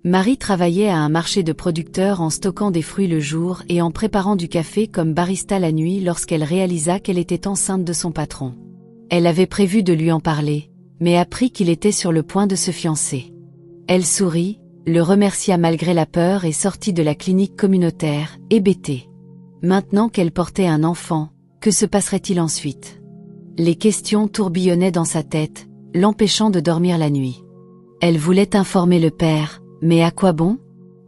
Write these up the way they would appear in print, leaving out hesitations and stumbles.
Marie travaillait à un marché de producteurs en stockant des fruits le jour et en préparant du café comme barista la nuit lorsqu'elle réalisa qu'elle était enceinte de son patron. Elle avait prévu de lui en parler, mais apprit qu'il était sur le point de se fiancer. Elle sourit, le remercia malgré la peur et sortit de la clinique communautaire, hébétée. Maintenant qu'elle portait un enfant, que se passerait-il ensuite? Les questions tourbillonnaient dans sa tête, l'empêchant de dormir la nuit. Elle voulait informer le père, mais à quoi bon?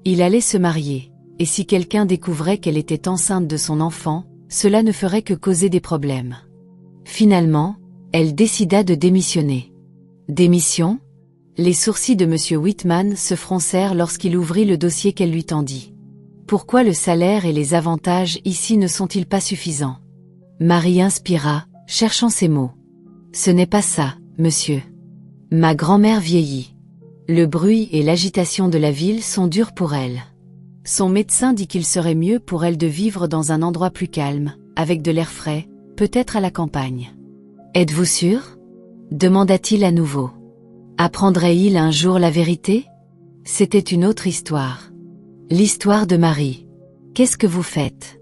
Il allait se marier, et si quelqu'un découvrait qu'elle était enceinte de son enfant, cela ne ferait que causer des problèmes. Finalement, elle décida de démissionner. Démission? Les sourcils de M. Whitman se froncèrent lorsqu'il ouvrit le dossier qu'elle lui tendit. Pourquoi le salaire et les avantages ici ne sont-ils pas suffisants? Marie inspira, cherchant ses mots. Ce n'est pas ça, monsieur. Ma grand-mère vieillit. Le bruit et l'agitation de la ville sont durs pour elle. Son médecin dit qu'il serait mieux pour elle de vivre dans un endroit plus calme, avec de l'air frais, peut-être à la campagne. Êtes-vous sûr? Demanda-t-il à nouveau. Apprendrait-il un jour la vérité? C'était une autre histoire. L'histoire de Marie. Qu'est-ce que vous faites?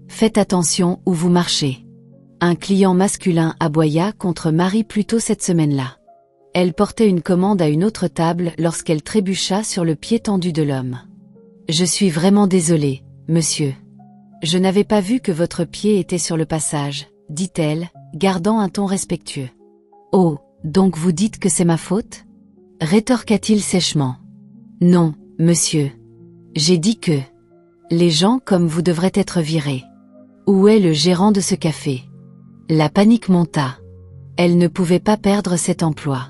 Faites attention où vous marchez. Un client masculin aboya contre Marie plus tôt cette semaine-là. Elle portait une commande à une autre table lorsqu'elle trébucha sur le pied tendu de l'homme. Je suis vraiment désolée, monsieur. Je n'avais pas vu que votre pied était sur le passage, dit-elle, gardant un ton respectueux. Oh, donc vous dites que c'est ma faute? Rétorqua-t-il sèchement. Non, monsieur. J'ai dit que les gens comme vous devraient être virés. Où est le gérant de ce café? La panique monta. Elle ne pouvait pas perdre cet emploi.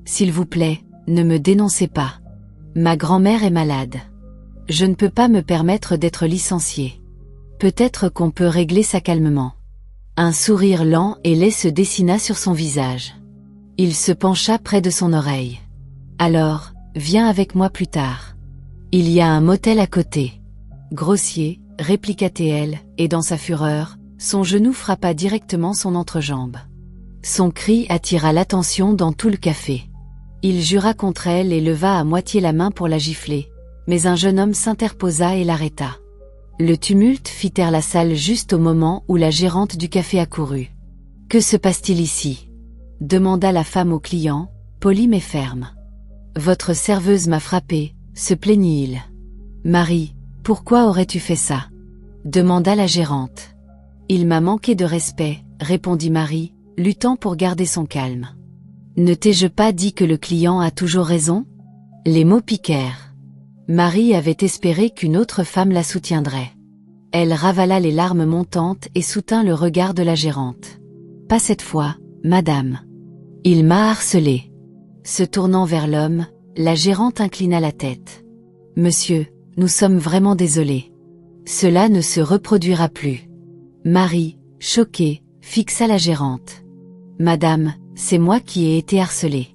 S'il vous plaît, ne me dénoncez pas. Ma grand-mère est malade. Je ne peux pas me permettre d'être licenciée. Peut-être qu'on peut régler ça calmement. Un sourire lent et laid se dessina sur son visage. Il se pencha près de son oreille. Alors, viens avec moi plus tard. Il y a un motel à côté. Grossier, répliqua-t-elle, et dans sa fureur, son genou frappa directement son entrejambe. Son cri attira l'attention dans tout le café. Il jura contre elle et leva à moitié la main pour la gifler, mais un jeune homme s'interposa et l'arrêta. Le tumulte fit taire la salle juste au moment où la gérante du café accourut. « Que se passe-t-il ici ?» demanda la femme au client, polie mais ferme. « Votre serveuse m'a frappé, » se plaignit-il. « Marie, pourquoi aurais-tu fait ça ?» demanda la gérante. « Il m'a manqué de respect, » répondit Marie, luttant pour garder son calme. « Ne t'ai-je pas dit que le client a toujours raison ?» Les mots piquèrent. Marie avait espéré qu'une autre femme la soutiendrait. Elle ravala les larmes montantes et soutint le regard de la gérante. « Pas cette fois, madame. Il m'a harcelée. » Se tournant vers l'homme, la gérante inclina la tête. « Monsieur, nous sommes vraiment désolés. Cela ne se reproduira plus. » Marie, choquée, fixa la gérante. « Madame, c'est moi qui ai été harcelée.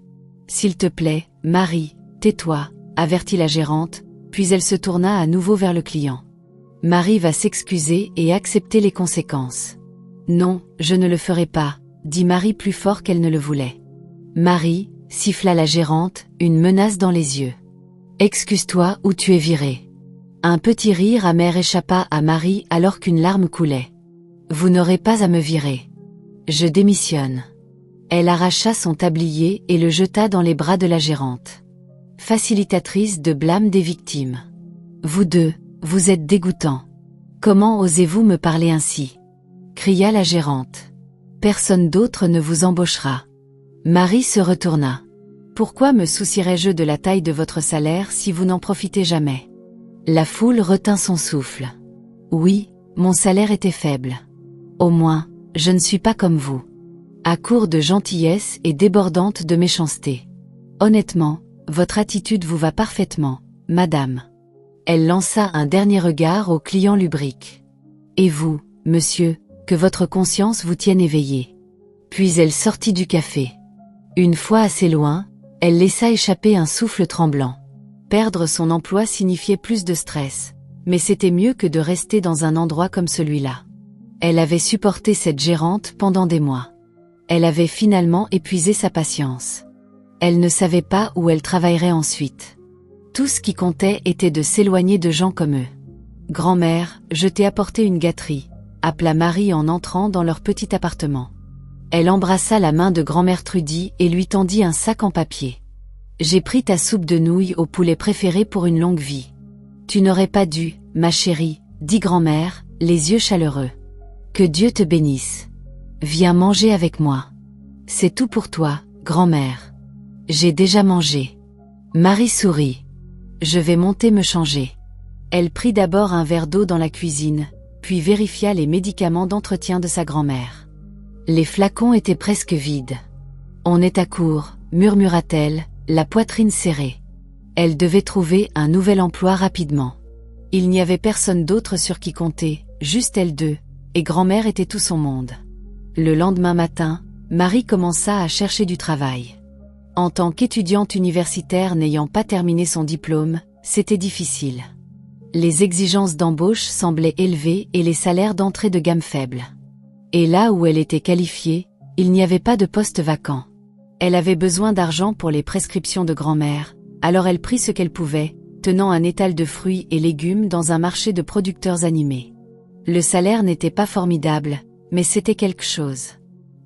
S'il te plaît, Marie, tais-toi, » avertit la gérante, puis elle se tourna à nouveau vers le client. « Marie va s'excuser et accepter les conséquences. »« Non, je ne le ferai pas, » dit Marie plus fort qu'elle ne le voulait. « Marie, » siffla la gérante, une menace dans les yeux. « Excuse-toi ou tu es virée. » Un petit rire amer échappa à Marie alors qu'une larme coulait. « Vous n'aurez pas à me virer. Je démissionne. » Elle arracha son tablier et le jeta dans les bras de la gérante. Facilitatrice de blâme des victimes. « Vous deux, vous êtes dégoûtants. Comment osez-vous me parler ainsi ?» cria la gérante. « Personne d'autre ne vous embauchera. » Marie se retourna. « Pourquoi me soucierais-je de la taille de votre salaire si vous n'en profitez jamais ?» La foule retint son souffle. « Oui, mon salaire était faible. Au moins, je ne suis pas comme vous. À court de gentillesse et débordante de méchanceté. Honnêtement, votre attitude vous va parfaitement, madame. » Elle lança un dernier regard au client lubrique. « Et vous, monsieur, que votre conscience vous tienne éveillé. » Puis elle sortit du café. Une fois assez loin, elle laissa échapper un souffle tremblant. Perdre son emploi signifiait plus de stress, mais c'était mieux que de rester dans un endroit comme celui-là. Elle avait supporté cette gérante pendant des mois. Elle avait finalement épuisé sa patience. Elle ne savait pas où elle travaillerait ensuite. Tout ce qui comptait était de s'éloigner de gens comme eux. « Grand-mère, je t'ai apporté une gâterie », appela Marie en entrant dans leur petit appartement. Elle embrassa la main de grand-mère Trudy et lui tendit un sac en papier. « J'ai pris ta soupe de nouilles au poulet préférée pour une longue vie. »« Tu n'aurais pas dû, ma chérie, » dit grand-mère, les yeux chaleureux. « Que Dieu te bénisse. Viens manger avec moi. C'est tout pour toi, grand-mère. »« J'ai déjà mangé. » Marie sourit. « Je vais monter me changer. » Elle prit d'abord un verre d'eau dans la cuisine, puis vérifia les médicaments d'entretien de sa grand-mère. Les flacons étaient presque vides. « On est à court », murmura-t-elle, la poitrine serrée. Elle devait trouver un nouvel emploi rapidement. Il n'y avait personne d'autre sur qui compter, juste elles deux, et grand-mère était tout son monde. Le lendemain matin, Marie commença à chercher du travail. En tant qu'étudiante universitaire n'ayant pas terminé son diplôme, c'était difficile. Les exigences d'embauche semblaient élevées et les salaires d'entrée de gamme faibles. Et là où elle était qualifiée, il n'y avait pas de poste vacant. Elle avait besoin d'argent pour les prescriptions de grand-mère, alors elle prit ce qu'elle pouvait, tenant un étal de fruits et légumes dans un marché de producteurs animés. Le salaire n'était pas formidable, mais c'était quelque chose.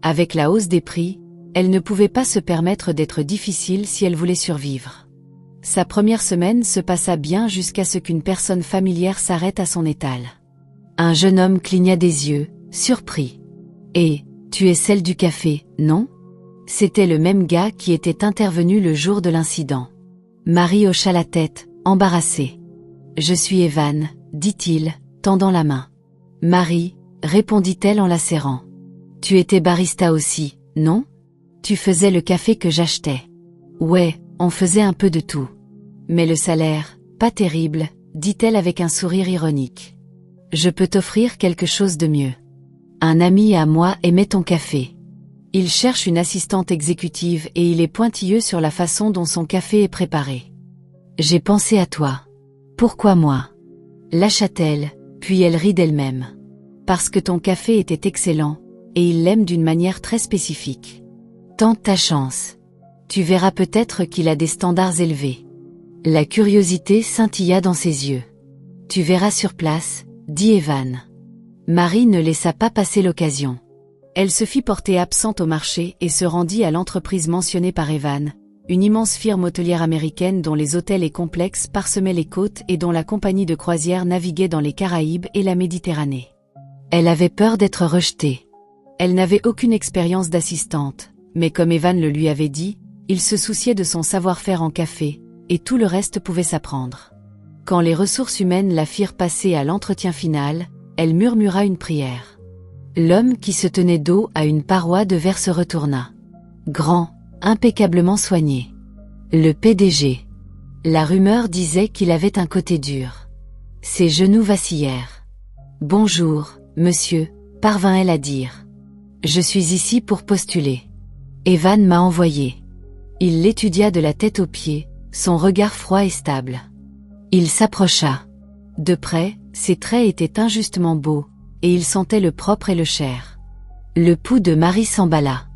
Avec la hausse des prix, elle ne pouvait pas se permettre d'être difficile si elle voulait survivre. Sa première semaine se passa bien jusqu'à ce qu'une personne familière s'arrête à son étal. Un jeune homme cligna des yeux, surpris. « Et, tu es celle du café, non ?» C'était le même gars qui était intervenu le jour de l'incident. Marie hocha la tête, embarrassée. « Je suis Evan, » dit-il, tendant la main. « Marie, » répondit-elle en la serrant. « Tu étais barista aussi, non ? Tu faisais le café que j'achetais. »« Ouais, on faisait un peu de tout. Mais le salaire, pas terrible, » dit-elle avec un sourire ironique. « Je peux t'offrir quelque chose de mieux. Un ami à moi aimait ton café. Il cherche une assistante exécutive et il est pointilleux sur la façon dont son café est préparé. J'ai pensé à toi. Pourquoi moi ? » Lâcha-t-elle, puis elle rit d'elle-même. « Parce que ton café était excellent, et il l'aime d'une manière très spécifique. Tente ta chance. Tu verras peut-être qu'il a des standards élevés. » La curiosité scintilla dans ses yeux. « Tu verras sur place, » dit Evan. Marie ne laissa pas passer l'occasion. Elle se fit porter absente au marché et se rendit à l'entreprise mentionnée par Evan, une immense firme hôtelière américaine dont les hôtels et complexes parsemaient les côtes et dont la compagnie de croisière naviguait dans les Caraïbes et la Méditerranée. Elle avait peur d'être rejetée. Elle n'avait aucune expérience d'assistante, mais comme Evan le lui avait dit, il se souciait de son savoir-faire en café, et tout le reste pouvait s'apprendre. Quand les ressources humaines la firent passer à l'entretien final, elle murmura une prière. L'homme qui se tenait dos à une paroi de verre se retourna. Grand, impeccablement soigné. Le PDG. La rumeur disait qu'il avait un côté dur. Ses genoux vacillèrent. « Bonjour, monsieur », parvint-elle à dire. « Je suis ici pour postuler. Evan m'a envoyé. » Il l'étudia de la tête aux pieds, son regard froid et stable. Il s'approcha. De près, ses traits étaient injustement beaux, et il sentait le propre et le cher. Le pouls de Marie s'emballa.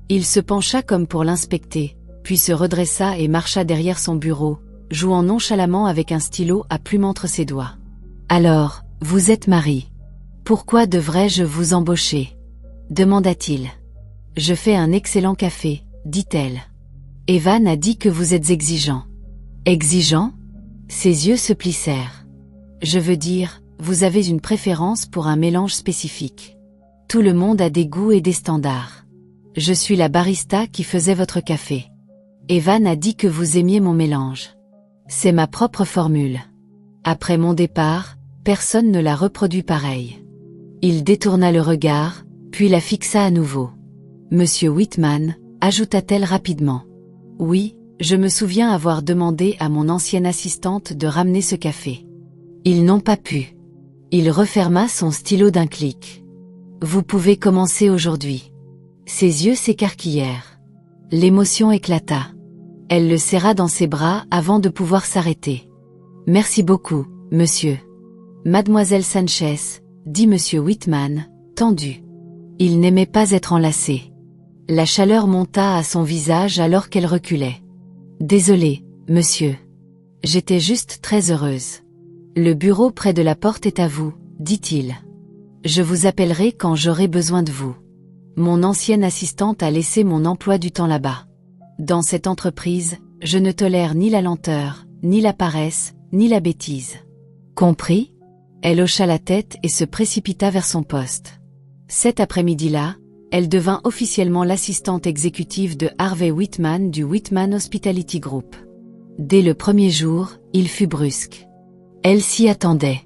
Il se pencha comme pour l'inspecter, puis se redressa et marcha derrière son bureau, jouant nonchalamment avec un stylo à plume entre ses doigts. « Alors, vous êtes Marie. Pourquoi devrais-je vous embaucher ? » demanda-t-il. « Je fais un excellent café, » dit-elle. « Evan a dit que vous êtes exigeant. »« Exigeant ?» Ses yeux se plissèrent. « Je veux dire, vous avez une préférence pour un mélange spécifique. Tout le monde a des goûts et des standards. Je suis la barista qui faisait votre café. Evan a dit que vous aimiez mon mélange. C'est ma propre formule. Après mon départ, personne ne l'a reproduit pareil. » Il détourna le regard, puis la fixa à nouveau. « Monsieur Whitman, » ajouta-t-elle rapidement. « Oui, je me souviens avoir demandé à mon ancienne assistante de ramener ce café. Ils n'ont pas pu. » Il referma son stylo d'un clic. « Vous pouvez commencer aujourd'hui. » Ses yeux s'écarquillèrent. L'émotion éclata. Elle le serra dans ses bras avant de pouvoir s'arrêter. « Merci beaucoup, monsieur. »« Mademoiselle Sanchez, » dit monsieur Whitman, tendu. Il n'aimait pas être enlacé. La chaleur monta à son visage alors qu'elle reculait. « Désolé, monsieur. » J'étais juste très heureuse. Le bureau près de la porte est à vous, dit-il. Je vous appellerai quand j'aurai besoin de vous. Mon ancienne assistante a laissé mon emploi du temps là-bas. Dans cette entreprise, je ne tolère ni la lenteur, ni la paresse, ni la bêtise. Compris? Elle hocha la tête et se précipita vers son poste. Cet après-midi-là, elle devint officiellement l'assistante exécutive de Harvey Whitman du Whitman Hospitality Group. Dès le premier jour, il fut brusque. Elle s'y attendait.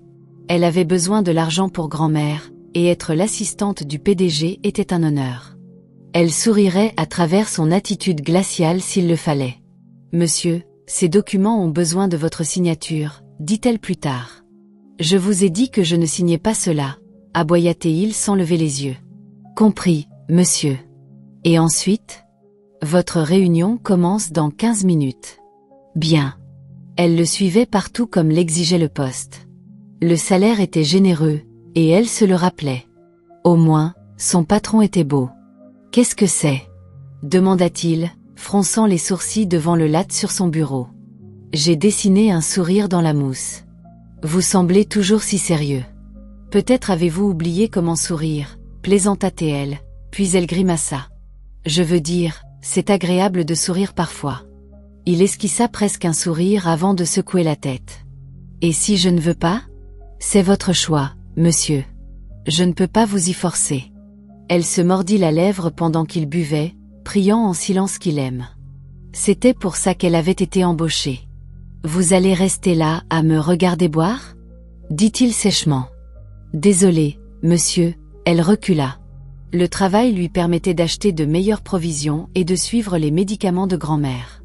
Elle avait besoin de l'argent pour grand-mère, et être l'assistante du PDG était un honneur. Elle sourirait à travers son attitude glaciale s'il le fallait. « Monsieur, ces documents ont besoin de votre signature », dit-elle plus tard. « Je vous ai dit que je ne signais pas cela », aboya-t-il sans lever les yeux. « Compris, monsieur. Et ensuite ? Votre réunion commence dans 15 minutes. » Bien. Elle le suivait partout comme l'exigeait le poste. Le salaire était généreux, et elle se le rappelait. Au moins, son patron était beau. « Qu'est-ce que c'est ?» demanda-t-il, fronçant les sourcils devant le latte sur son bureau. « J'ai dessiné un sourire dans la mousse. Vous semblez toujours si sérieux. Peut-être avez-vous oublié comment sourire, plaisanta-t-elle, puis elle grimaça. Je veux dire, c'est agréable de sourire parfois. Il esquissa presque un sourire avant de secouer la tête. Et si je ne veux pas ? C'est votre choix, monsieur. Je ne peux pas vous y forcer. Elle se mordit la lèvre pendant qu'il buvait, priant en silence qu'il aime. C'était pour ça qu'elle avait été embauchée. Vous allez rester là à me regarder boire ? Dit-il sèchement. Désolé, monsieur, elle recula. Le travail lui permettait d'acheter de meilleures provisions et de suivre les médicaments de grand-mère.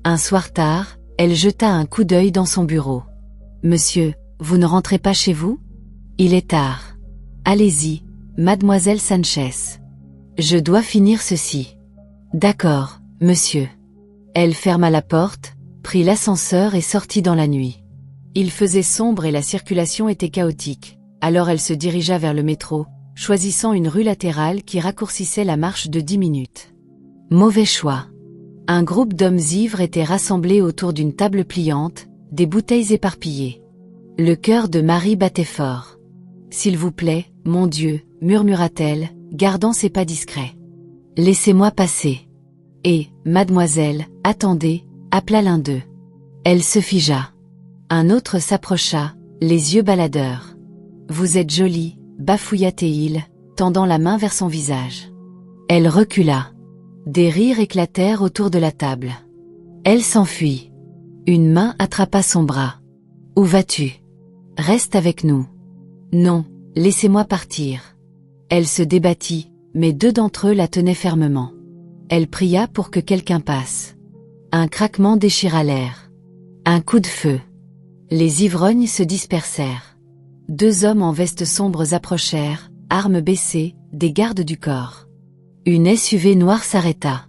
Un soir tard, elle jeta un coup d'œil dans son bureau. Monsieur, vous ne rentrez pas chez vous ? Il est tard. Allez-y, mademoiselle Sanchez. Je dois finir ceci. D'accord, monsieur. Elle ferma la porte, prit l'ascenseur et sortit dans la nuit. Il faisait sombre et la circulation était chaotique, alors elle se dirigea vers le métro, choisissant une rue latérale qui raccourcissait la marche de 10 minutes. Mauvais choix. Un groupe d'hommes ivres était rassemblé autour d'une table pliante, des bouteilles éparpillées. Le cœur de Marie battait fort. « S'il vous plaît, mon Dieu, » murmura-t-elle, gardant ses pas discrets. « Laissez-moi passer. » Et, mademoiselle, attendez, appela l'un d'eux. Elle se figea. Un autre s'approcha, les yeux baladeurs. « Vous êtes jolie, » bafouilla-t-il, tendant la main vers son visage. Elle recula. Des rires éclatèrent autour de la table. Elle s'enfuit. Une main attrapa son bras. « Où vas-tu ? Reste avec nous. »« Non, laissez-moi partir. » Elle se débattit, mais deux d'entre eux la tenaient fermement. Elle pria pour que quelqu'un passe. Un craquement déchira l'air. Un coup de feu. Les ivrognes se dispersèrent. Deux hommes en vestes sombres approchèrent, armes baissées, des gardes du corps. Une SUV noire s'arrêta.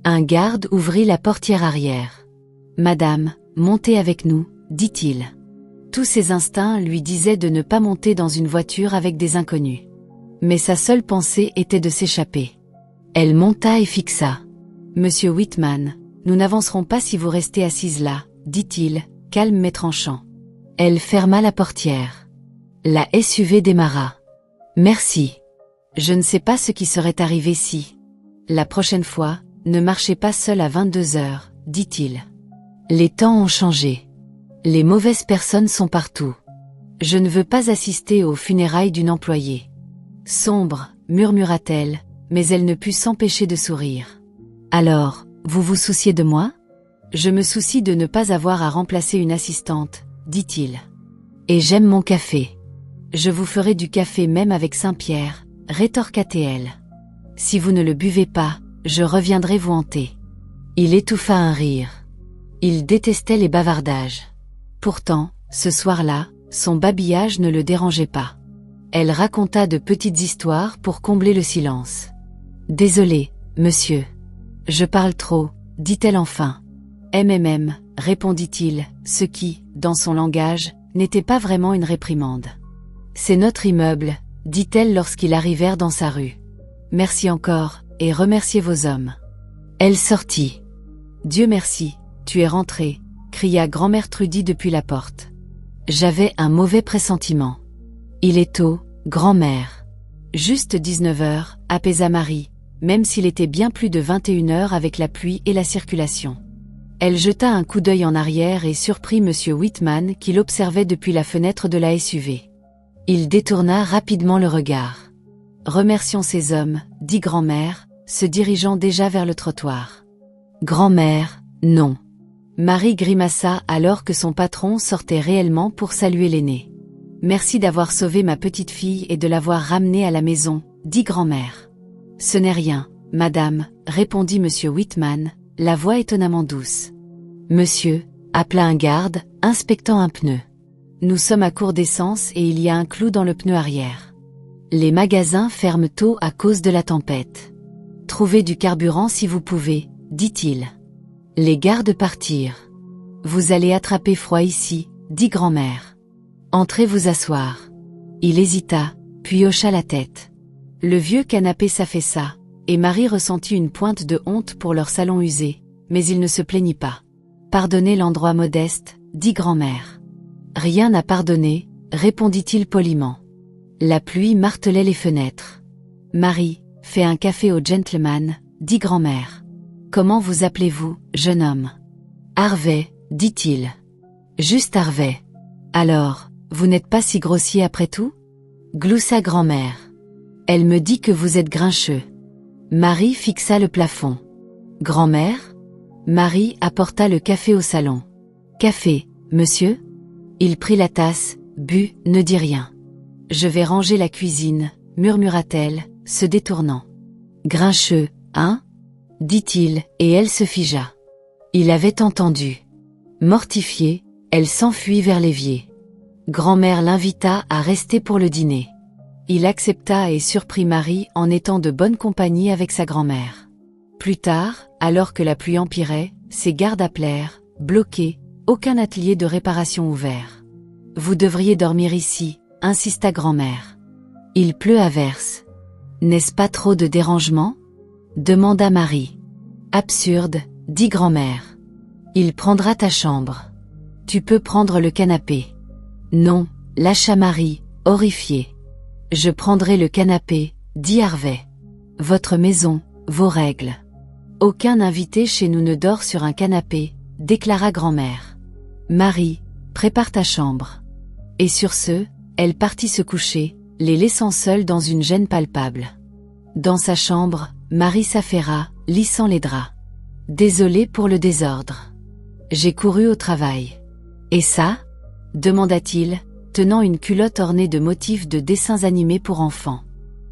Un garde ouvrit la portière arrière. « Madame, montez avec nous, » dit-il. Tous ses instincts lui disaient de ne pas monter dans une voiture avec des inconnus. Mais sa seule pensée était de s'échapper. Elle monta et fixa. « Monsieur Whitman, nous n'avancerons pas si vous restez assise là, » dit-il, calme mais tranchant. Elle ferma la portière. La SUV démarra. « Merci. Je ne sais pas ce qui serait arrivé si. La prochaine fois, ne marchez pas seul à 22 heures, » dit-il. Les temps ont changé. Les mauvaises personnes sont partout. Je ne veux pas assister aux funérailles d'une employée. Sombre, murmura-t-elle, mais elle ne put s'empêcher de sourire. Alors, vous vous souciez de moi ? Je me soucie de ne pas avoir à remplacer une assistante, dit-il. Et j'aime mon café. Je vous ferai du café même avec Saint-Pierre, rétorqua-t-elle. Si vous ne le buvez pas, je reviendrai vous hanter. Il étouffa un rire. Il détestait les bavardages. Pourtant, ce soir-là, son babillage ne le dérangeait pas. Elle raconta de petites histoires pour combler le silence. « Désolée, monsieur. Je parle trop, » dit-elle enfin. « répondit-il, ce qui, dans son langage, n'était pas vraiment une réprimande. « C'est notre immeuble, » dit-elle lorsqu'ils arrivèrent dans sa rue. « Merci encore, et remerciez vos hommes. » Elle sortit. « Dieu merci, tu es rentré, » cria grand-mère Trudy depuis la porte. J'avais un mauvais pressentiment. Il est tôt, grand-mère. Juste 19 heures, apaisa Marie, même s'il était bien plus de 21 heures avec la pluie et la circulation. Elle jeta un coup d'œil en arrière et surprit Monsieur Whitman qui l'observait depuis la fenêtre de la SUV. Il détourna rapidement le regard. Remercions ces hommes, dit grand-mère, se dirigeant déjà vers le trottoir. Grand-mère, non. Marie grimaça alors que son patron sortait réellement pour saluer l'aîné. Merci d'avoir sauvé ma petite fille et de l'avoir ramenée à la maison, dit grand-mère. Ce n'est rien, madame, répondit Monsieur Whitman, la voix étonnamment douce. Monsieur, appela un garde, inspectant un pneu. Nous sommes à court d'essence et il y a un clou dans le pneu arrière. Les magasins ferment tôt à cause de la tempête. Trouvez du carburant si vous pouvez, dit-il. Les gardes partirent. Vous allez attraper froid ici, dit grand-mère. Entrez vous asseoir. Il hésita, puis hocha la tête. Le vieux canapé s'affaissa, et Marie ressentit une pointe de honte pour leur salon usé, mais il ne se plaignit pas. Pardonnez l'endroit modeste, dit grand-mère. Rien à pardonner, répondit-il poliment. La pluie martelait les fenêtres. Marie, fais un café au gentleman, dit grand-mère. Comment vous appelez-vous, jeune homme? Harvey, dit-il. Juste Harvey. Alors, vous n'êtes pas si grossier après tout? Gloussa grand-mère. Elle me dit que vous êtes grincheux. Marie fixa le plafond. Grand-mère? Marie apporta le café au salon. Café, monsieur? Il prit la tasse, but, ne dit rien. Je vais ranger la cuisine, murmura-t-elle, se détournant. Grincheux, hein? Dit-il, et elle se figea. Il avait entendu. Mortifiée, elle s'enfuit vers l'évier. Grand-mère l'invita à rester pour le dîner. Il accepta et surprit Marie en étant de bonne compagnie avec sa grand-mère. Plus tard, alors que la pluie empirait, ses gardes appelèrent, bloqués, aucun atelier de réparation ouvert. Vous devriez dormir ici, insista grand-mère. Il pleut à verse. N'est-ce pas trop de dérangement? Demanda Marie. Absurde, dit grand-mère. Il prendra ta chambre. Tu peux prendre le canapé. Non, lâcha Marie, horrifiée. Je prendrai le canapé, dit Harvey. Votre maison, vos règles. Aucun invité chez nous ne dort sur un canapé, déclara grand-mère. Marie, prépare ta chambre. Et sur ce, elle partit se coucher, les laissant seuls dans une gêne palpable. Dans sa chambre, Marie s'affaira, lissant les draps. Désolée pour le désordre. J'ai couru au travail. Et ça? Demanda-t-il, tenant une culotte ornée de motifs de dessins animés pour enfants.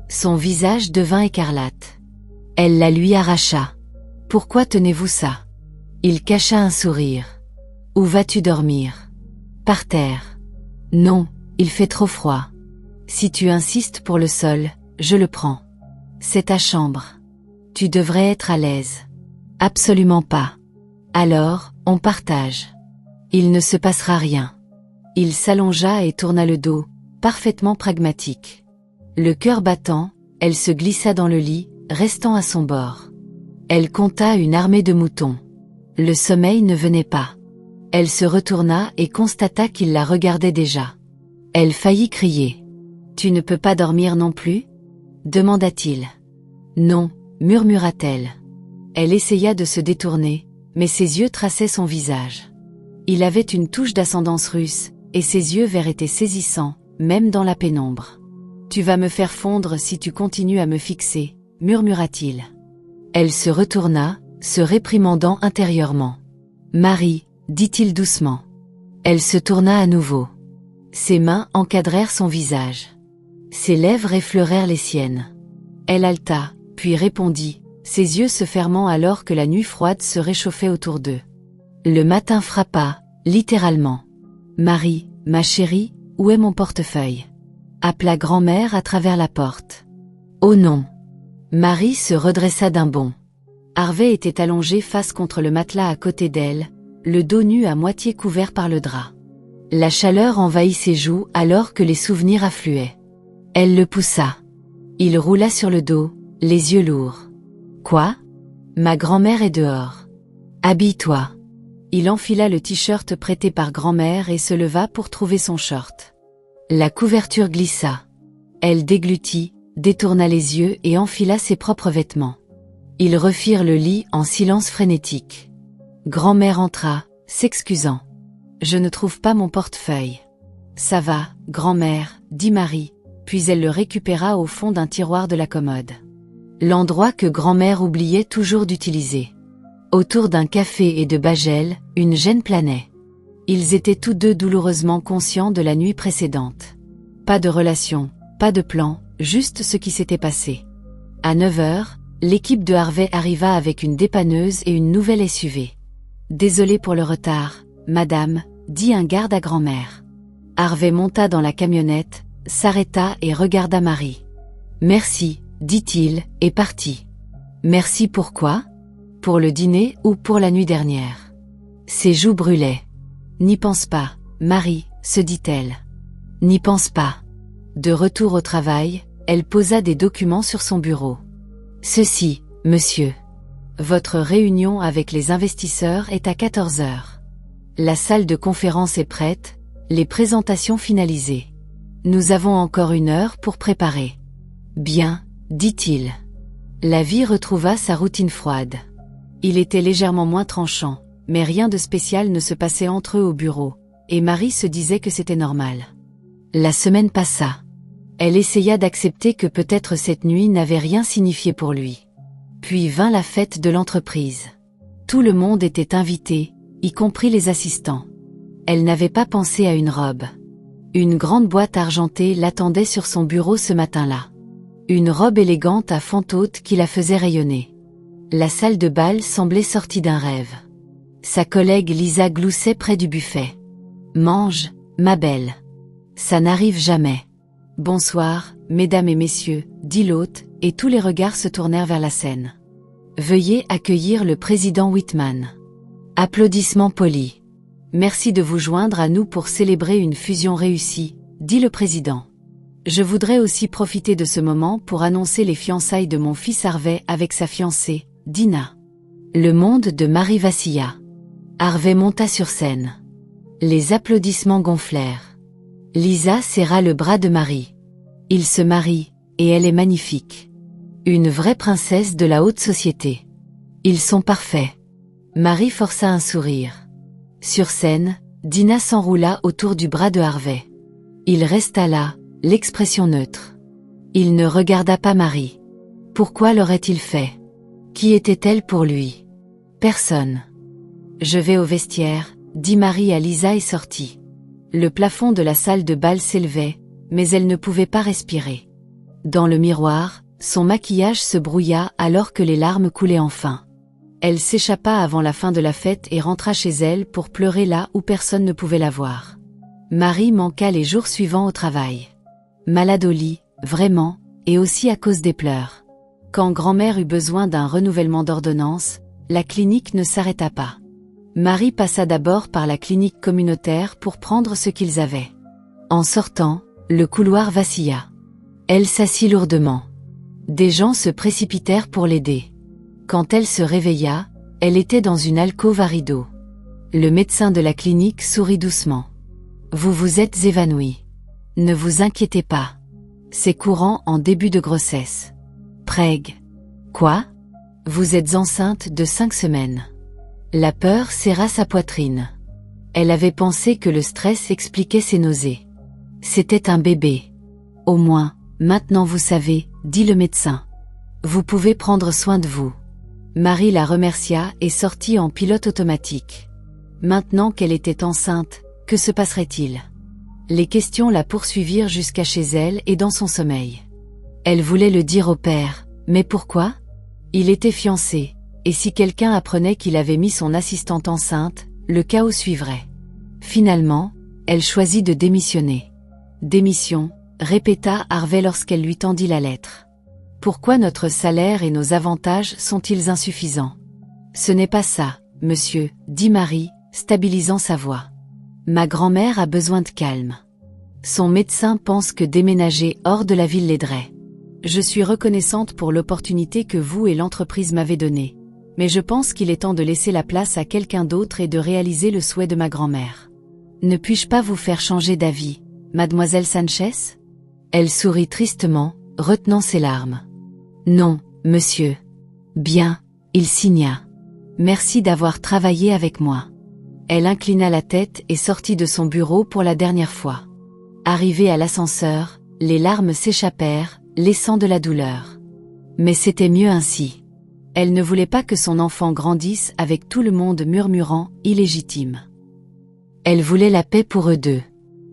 Son visage devint écarlate. Elle la lui arracha. Pourquoi tenez-vous ça? Il cacha un sourire. Où vas-tu dormir? Par terre. Non, il fait trop froid. Si tu insistes pour le sol, je le prends. C'est ta chambre. Tu devrais être à l'aise. Absolument pas. Alors, on partage. Il ne se passera rien. Il s'allongea et tourna le dos, parfaitement pragmatique. Le cœur battant, elle se glissa dans le lit, restant à son bord. Elle compta une armée de moutons. Le sommeil ne venait pas. Elle se retourna et constata qu'il la regardait déjà. Elle faillit crier. « Tu ne peux pas dormir non plus ?» demanda-t-il. « Non » murmura-t-elle. Elle essaya de se détourner, mais ses yeux traçaient son visage. Il avait une touche d'ascendance russe, et ses yeux verts étaient saisissants, même dans la pénombre. « Tu vas me faire fondre si tu continues à me fixer » murmura-t-il. Elle se retourna, se réprimandant intérieurement. « Marie » dit-il doucement. Elle se tourna à nouveau. Ses mains encadrèrent son visage. Ses lèvres effleurèrent les siennes. Elle haleta, puis répondit, ses yeux se fermant alors que la nuit froide se réchauffait autour d'eux. Le matin frappa, littéralement. « Marie, ma chérie, où est mon portefeuille ?» appela grand-mère à travers la porte. « Oh non !» Marie se redressa d'un bond. Harvey était allongé face contre le matelas à côté d'elle, le dos nu à moitié couvert par le drap. La chaleur envahit ses joues alors que les souvenirs affluaient. Elle le poussa. Il roula sur le dos, les yeux lourds. « Quoi ? Ma grand-mère est dehors. Habille-toi. » Il enfila le t-shirt prêté par grand-mère et se leva pour trouver son short. La couverture glissa. Elle déglutit, détourna les yeux et enfila ses propres vêtements. Ils refirent le lit en silence frénétique. Grand-mère entra, s'excusant. « Je ne trouve pas mon portefeuille. »« Ça va, grand-mère, » dit Marie, puis elle le récupéra au fond d'un tiroir de la commode. L'endroit que grand-mère oubliait toujours d'utiliser. Autour d'un café et de Bagel, une gêne planait. Ils étaient tous deux douloureusement conscients de la nuit précédente. Pas de relation, pas de plan, juste ce qui s'était passé. À 9h, l'équipe de Harvey arriva avec une dépanneuse et une nouvelle SUV. « Désolé pour le retard, madame », dit un garde à grand-mère. Harvey monta dans la camionnette, s'arrêta et regarda Marie. « Merci », dit-il, et partit. « Merci pourquoi ? Pour le dîner ou pour la nuit dernière ?» Ses joues brûlaient. « N'y pense pas, Marie, se dit-elle. N'y pense pas. » De retour au travail, elle posa des documents sur son bureau. « Ceci, monsieur. Votre réunion avec les investisseurs est à 14h. La salle de conférence est prête, les présentations finalisées. Nous avons encore 1 heure pour préparer. » « Bien, » dit-il. La vie retrouva sa routine froide. Il était légèrement moins tranchant, mais rien de spécial ne se passait entre eux au bureau, et Marie se disait que c'était normal. La semaine passa. Elle essaya d'accepter que peut-être cette nuit n'avait rien signifié pour lui. Puis vint la fête de l'entreprise. Tout le monde était invité, y compris les assistants. Elle n'avait pas pensé à une robe. Une grande boîte argentée l'attendait sur son bureau ce matin-là. Une robe élégante à fente haute qui la faisait rayonner. La salle de bal semblait sortie d'un rêve. Sa collègue Lisa gloussait près du buffet. « Mange, ma belle. Ça n'arrive jamais. »« Bonsoir, mesdames et messieurs, » dit l'hôte, et tous les regards se tournèrent vers la scène. « Veuillez accueillir le président Whitman. » Applaudissements polis. « Merci de vous joindre à nous pour célébrer une fusion réussie, » dit le président. « Je voudrais aussi profiter de ce moment pour annoncer les fiançailles de mon fils Harvey avec sa fiancée, Dina. » Le monde de Marie vacilla. Harvey monta sur scène. Les applaudissements gonflèrent. Lisa serra le bras de Marie. Ils se marient, et elle est magnifique. Une vraie princesse de la haute société. Ils sont parfaits. Marie força un sourire. Sur scène, Dina s'enroula autour du bras de Harvey. Il resta là, l'expression neutre. Il ne regarda pas Marie. Pourquoi l'aurait-il fait? Qui était-elle pour lui? Personne. « Je vais au vestiaire », dit Marie à Lisa et sortit. Le plafond de la salle de bal s'élevait, mais elle ne pouvait pas respirer. Dans le miroir, son maquillage se brouilla alors que les larmes coulaient enfin. Elle s'échappa avant la fin de la fête et rentra chez elle pour pleurer là où personne ne pouvait la voir. Marie manqua les jours suivants au travail. Malade au lit, vraiment, et aussi à cause des pleurs. Quand grand-mère eut besoin d'un renouvellement d'ordonnance, la clinique ne s'arrêta pas. Marie passa d'abord par la clinique communautaire pour prendre ce qu'ils avaient. En sortant, le couloir vacilla. Elle s'assit lourdement. Des gens se précipitèrent pour l'aider. Quand elle se réveilla, elle était dans une alcôve à rideaux. Le médecin de la clinique sourit doucement. « Vous vous êtes évanouie. Ne vous inquiétez pas. C'est courant en début de grossesse. » Preg. « Quoi ? Vous êtes enceinte de 5 semaines. » La peur serra sa poitrine. Elle avait pensé que le stress expliquait ses nausées. C'était un bébé. « Au moins, maintenant vous savez, » dit le médecin. « Vous pouvez prendre soin de vous. » Marie la remercia et sortit en pilote automatique. Maintenant qu'elle était enceinte, que se passerait-il? Les questions la poursuivirent jusqu'à chez elle et dans son sommeil. Elle voulait le dire au père, mais pourquoi? Il était fiancé. Et si quelqu'un apprenait qu'il avait mis son assistante enceinte, le chaos suivrait. Finalement, elle choisit de démissionner. « Démission », répéta Harvey lorsqu'elle lui tendit la lettre. « Pourquoi notre salaire et nos avantages sont-ils insuffisants? »« Ce n'est pas ça, monsieur, » dit Marie, stabilisant sa voix. « Ma grand-mère a besoin de calme. Son médecin pense que déménager hors de la ville l'aiderait. Je suis reconnaissante pour l'opportunité que vous et l'entreprise m'avez donnée. Mais je pense qu'il est temps de laisser la place à quelqu'un d'autre et de réaliser le souhait de ma grand-mère. Ne puis-je pas vous faire changer d'avis, mademoiselle Sanchez? Elle sourit tristement, retenant ses larmes. Non, monsieur. Bien, il signa. Merci d'avoir travaillé avec moi. Elle inclina la tête et sortit de son bureau pour la dernière fois. Arrivée à l'ascenseur, les larmes s'échappèrent, laissant de la douleur. Mais c'était mieux ainsi. Elle ne voulait pas que son enfant grandisse avec tout le monde murmurant « illégitime ». Elle voulait la paix pour eux deux.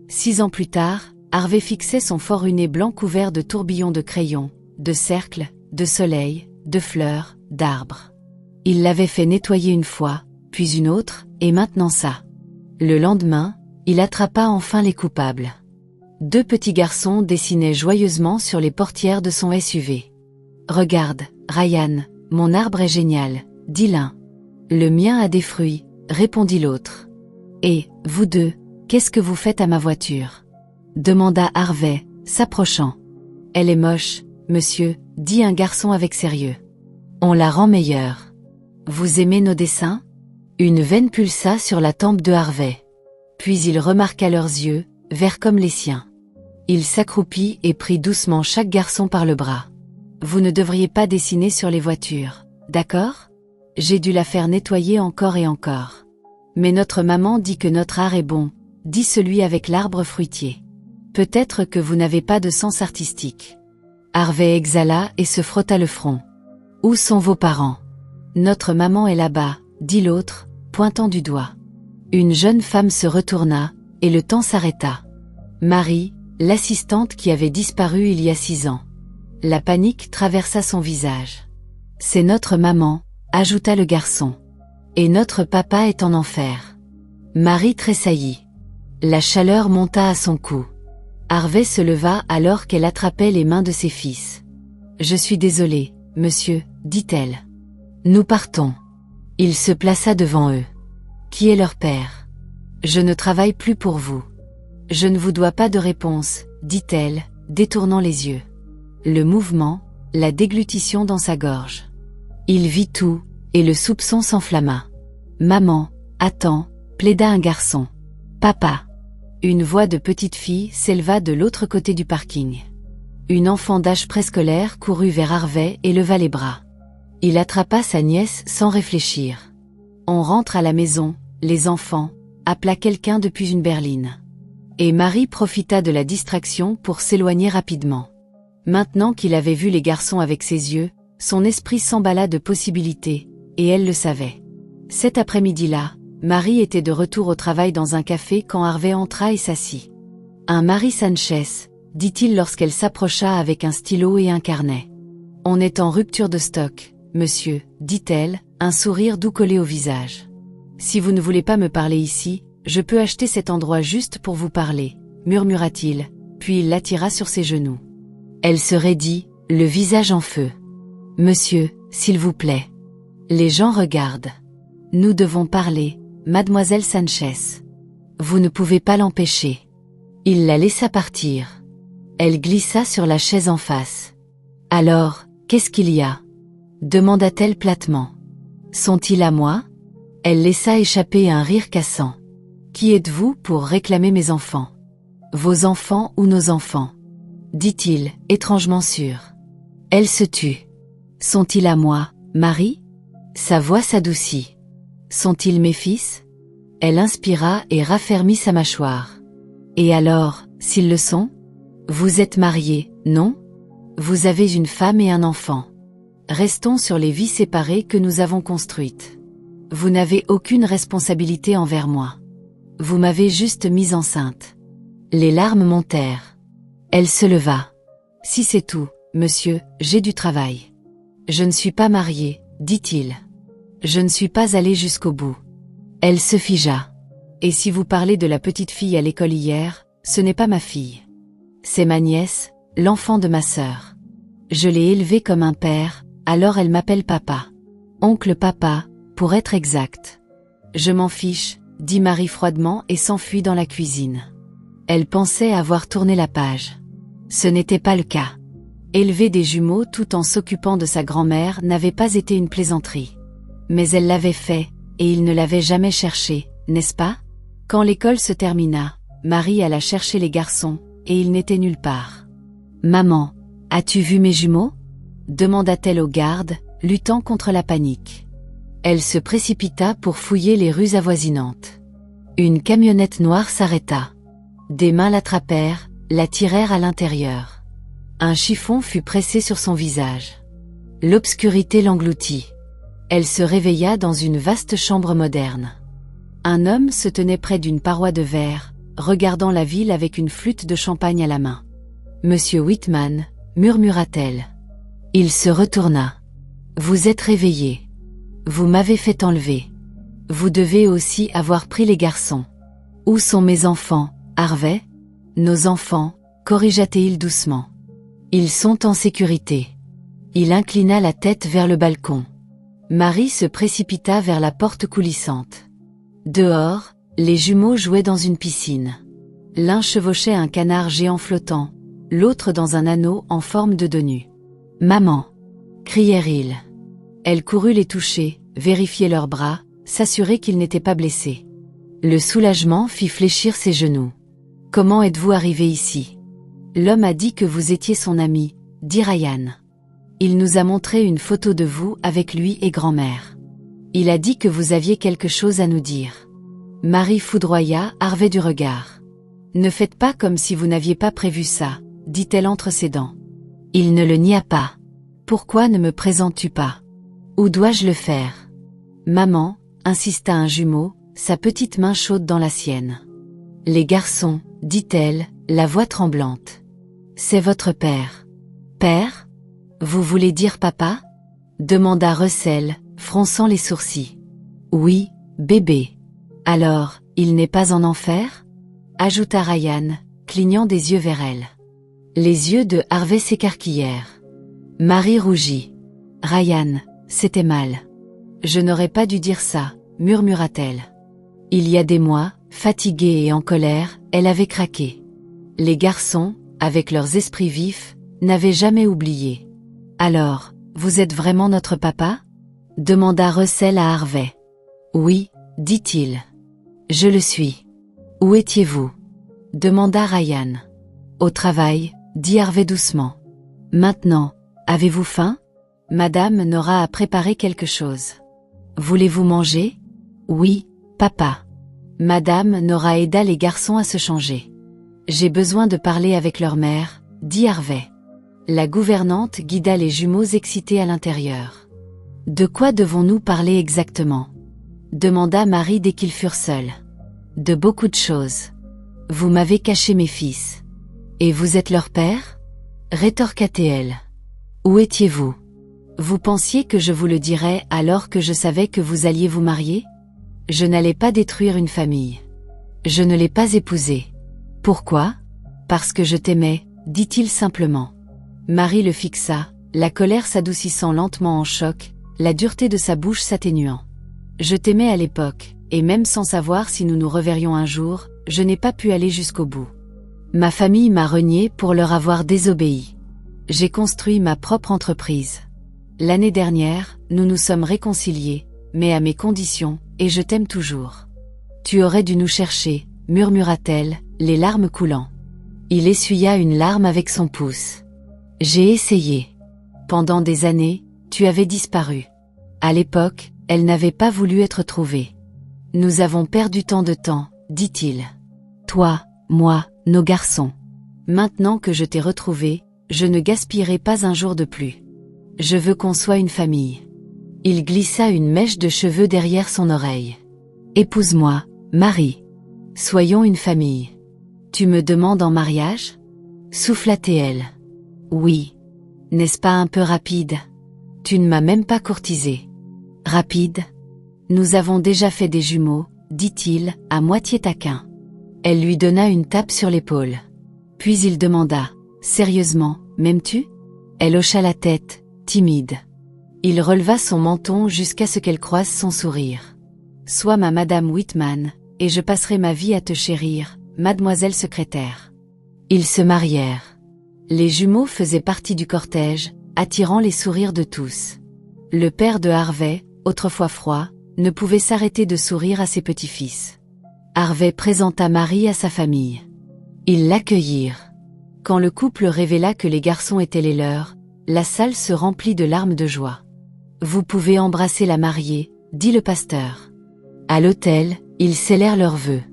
6 ans plus tard, Harvey fixait son forêt blanc couvert de tourbillons de crayons, de cercles, de soleil, de fleurs, d'arbres. Il l'avait fait nettoyer une fois, puis une autre, et maintenant ça. Le lendemain, il attrapa enfin les coupables. 2 petits garçons dessinaient joyeusement sur les portières de son SUV. « Regarde, Ryan, mon arbre est génial, » dit l'un. « Le mien a des fruits, » répondit l'autre. « Et, vous deux, qu'est-ce que vous faites à ma voiture ?» demanda Harvey, s'approchant. « Elle est moche, monsieur, » dit un garçon avec sérieux. « On la rend meilleure. » « Vous aimez nos dessins ?» Une veine pulsa sur la tempe de Harvey. Puis il remarqua leurs yeux, verts comme les siens. Il s'accroupit et prit doucement chaque garçon par le bras. « Vous ne devriez pas dessiner sur les voitures, d'accord ? J'ai dû la faire nettoyer encore et encore. Mais notre maman dit que notre art est bon, » dit celui avec l'arbre fruitier. « Peut-être que vous n'avez pas de sens artistique. » Harvey exhala et se frotta le front. « Où sont vos parents ? » « Notre maman est là-bas, » dit l'autre, pointant du doigt. Une jeune femme se retourna, et le temps s'arrêta. Marie, l'assistante qui avait disparu il y a 6 ans. La panique traversa son visage. « C'est notre maman, » ajouta le garçon. « Et notre papa est en enfer. » Marie tressaillit. La chaleur monta à son cou. Harvey se leva alors qu'elle attrapait les mains de ses fils. « Je suis désolée, monsieur, » dit-elle. Nous partons. Il se plaça devant eux. Qui est leur père? Je ne travaille plus pour vous. Je ne vous dois pas de réponse, dit-elle, détournant les yeux. Le mouvement, la déglutition dans sa gorge. Il vit tout, et le soupçon s'enflamma. Maman, attends, plaida un garçon. Papa. Une voix de petite fille s'éleva de l'autre côté du parking. Une enfant d'âge préscolaire courut vers Harvey et leva les bras. Il attrapa sa nièce sans réfléchir. On rentre à la maison, les enfants, appela quelqu'un depuis une berline. Et Marie profita de la distraction pour s'éloigner rapidement. Maintenant qu'il avait vu les garçons avec ses yeux, son esprit s'emballa de possibilités, et elle le savait. Cet après-midi-là, Marie était de retour au travail dans un café quand Harvey entra et s'assit. « Un Marie Sanchez », dit-il lorsqu'elle s'approcha avec un stylo et un carnet. « On est en rupture de stock. Monsieur, dit-elle, un sourire doux collé au visage. Si vous ne voulez pas me parler ici, je peux acheter cet endroit juste pour vous parler, murmura-t-il, puis il l'attira sur ses genoux. Elle se raidit, le visage en feu. Monsieur, s'il vous plaît. Les gens regardent. Nous devons parler, mademoiselle Sanchez. Vous ne pouvez pas l'empêcher. Il la laissa partir. Elle glissa sur la chaise en face. Alors, qu'est-ce qu'il y a ? Demanda-t-elle platement. Sont-ils à moi? Elle laissa échapper un rire cassant. Qui êtes-vous pour réclamer mes enfants? Vos enfants ou nos enfants? Dit-il, étrangement sûr. Elle se tut. Sont-ils à moi, Marie? Sa voix s'adoucit. Sont-ils mes fils? Elle inspira et raffermit sa mâchoire. Et alors, s'ils le sont? Vous êtes mariés, non? Vous avez une femme et un enfant. Restons sur les vies séparées que nous avons construites. Vous n'avez aucune responsabilité envers moi. Vous m'avez juste mise enceinte. Les larmes montèrent. Elle se leva. Si c'est tout, monsieur, j'ai du travail. Je ne suis pas mariée, dit-il. Je ne suis pas allée jusqu'au bout. Elle se figea. Et si vous parlez de la petite fille à l'école hier, ce n'est pas ma fille. C'est ma nièce, l'enfant de ma sœur. Je l'ai élevée comme un père, alors elle m'appelle papa. Oncle papa, pour être exact. Je m'en fiche, dit Marie froidement et s'enfuit dans la cuisine. Elle pensait avoir tourné la page. Ce n'était pas le cas. Élever des jumeaux tout en s'occupant de sa grand-mère n'avait pas été une plaisanterie. Mais elle l'avait fait, et il ne l'avait jamais cherché, n'est-ce pas? Quand l'école se termina, Marie alla chercher les garçons, et ils n'étaient nulle part. Maman, as-tu vu mes jumeaux? Demanda-t-elle aux gardes, luttant contre la panique. Elle se précipita pour fouiller les rues avoisinantes. Une camionnette noire s'arrêta. Des mains l'attrapèrent, la tirèrent à l'intérieur. Un chiffon fut pressé sur son visage. L'obscurité l'engloutit. Elle se réveilla dans une vaste chambre moderne. Un homme se tenait près d'une paroi de verre, regardant la ville avec une flûte de champagne à la main. « Monsieur Whitman » murmura-t-elle. Il se retourna. « Vous êtes réveillé. Vous m'avez fait enlever. Vous devez aussi avoir pris les garçons. Où sont mes enfants, Harvey? Nos enfants, corrigea-t-il doucement. Ils sont en sécurité. » Il inclina la tête vers le balcon. Marie se précipita vers la porte coulissante. Dehors, les jumeaux jouaient dans une piscine. L'un chevauchait un canard géant flottant, l'autre dans un anneau en forme de dos nu. « Maman !» crièrent-ils. Elle courut les toucher, vérifier leurs bras, s'assurer qu'ils n'étaient pas blessés. Le soulagement fit fléchir ses genoux. « Comment êtes-vous arrivé ici? »« L'homme a dit que vous étiez son ami, » dit Ryan. « Il nous a montré une photo de vous avec lui et grand-mère. Il a dit que vous aviez quelque chose à nous dire. » Marie foudroya Harvey du regard. « Ne faites pas comme si vous n'aviez pas prévu ça, » dit-elle entre ses dents. Il ne le nia pas. « Pourquoi ne me présentes-tu pas? Où dois-je le faire? » Maman, insista un jumeau, sa petite main chaude dans la sienne. « Les garçons, dit-elle, la voix tremblante. C'est votre père. »« Père? Vous voulez dire papa? » demanda Russell, fronçant les sourcils. « Oui, bébé. »« Alors, il n'est pas en enfer? » ajouta Ryan, clignant des yeux vers elle. Les yeux de Harvey s'écarquillèrent. Marie rougit. « Ryan, c'était mal. Je n'aurais pas dû dire ça, » murmura-t-elle. Il y a des mois, fatiguée et en colère, elle avait craqué. Les garçons, avec leurs esprits vifs, n'avaient jamais oublié. « Alors, vous êtes vraiment notre papa? » demanda Russell à Harvey. « Oui, dit-il. Je le suis. »« Où étiez-vous? » demanda Ryan. « Au travail, » dit Harvey doucement. « Maintenant, avez-vous faim? Madame Nora a préparé quelque chose. Voulez-vous manger? » Oui, papa. Madame Nora aida les garçons à se changer. « J'ai besoin de parler avec leur mère, » dit Harvey. La gouvernante guida les jumeaux excités à l'intérieur. « De quoi devons-nous parler exactement? » demanda Marie dès qu'ils furent seuls. « De beaucoup de choses. Vous m'avez caché mes fils. Et vous êtes leur père? Rétorqua-t-elle. Où étiez-vous? Vous pensiez que je vous le dirais alors que je savais que vous alliez vous marier? Je n'allais pas détruire une famille. Je ne l'ai pas épousée. Pourquoi? Parce que je t'aimais, dit-il simplement. Marie le fixa, la colère s'adoucissant lentement en choc, la dureté de sa bouche s'atténuant. Je t'aimais à l'époque, et même sans savoir si nous nous reverrions un jour, je n'ai pas pu aller jusqu'au bout. Ma famille m'a renié pour leur avoir désobéi. J'ai construit ma propre entreprise. L'année dernière, nous nous sommes réconciliés, mais à mes conditions, et je t'aime toujours. Tu aurais dû nous chercher, murmura-t-elle, les larmes coulant. Il essuya une larme avec son pouce. J'ai essayé. Pendant des années, tu avais disparu. À l'époque, elle n'avait pas voulu être trouvée. Nous avons perdu tant de temps, dit-il. Toi, moi, nos garçons. Maintenant que je t'ai retrouvé, je ne gaspillerai pas un jour de plus. Je veux qu'on soit une famille. Il glissa une mèche de cheveux derrière son oreille. Épouse-moi, Marie. Soyons une famille. Tu me demandes en mariage? Souffla-t-elle. Oui. N'est-ce pas un peu rapide? Tu ne m'as même pas courtisé. Rapide? Nous avons déjà fait des jumeaux, dit-il, à moitié taquin. Elle lui donna une tape sur l'épaule. Puis il demanda, sérieusement, m'aimes-tu? Elle hocha la tête, timide. Il releva son menton jusqu'à ce qu'elle croise son sourire. Sois ma Madame Whitman, et je passerai ma vie à te chérir, mademoiselle secrétaire. Ils se marièrent. Les jumeaux faisaient partie du cortège, attirant les sourires de tous. Le père de Harvey, autrefois froid, ne pouvait s'arrêter de sourire à ses petits-fils. Harvey présenta Marie à sa famille. Ils l'accueillirent. Quand le couple révéla que les garçons étaient les leurs, la salle se remplit de larmes de joie. « Vous pouvez embrasser la mariée », dit le pasteur. À l'autel, ils scellèrent leurs vœux.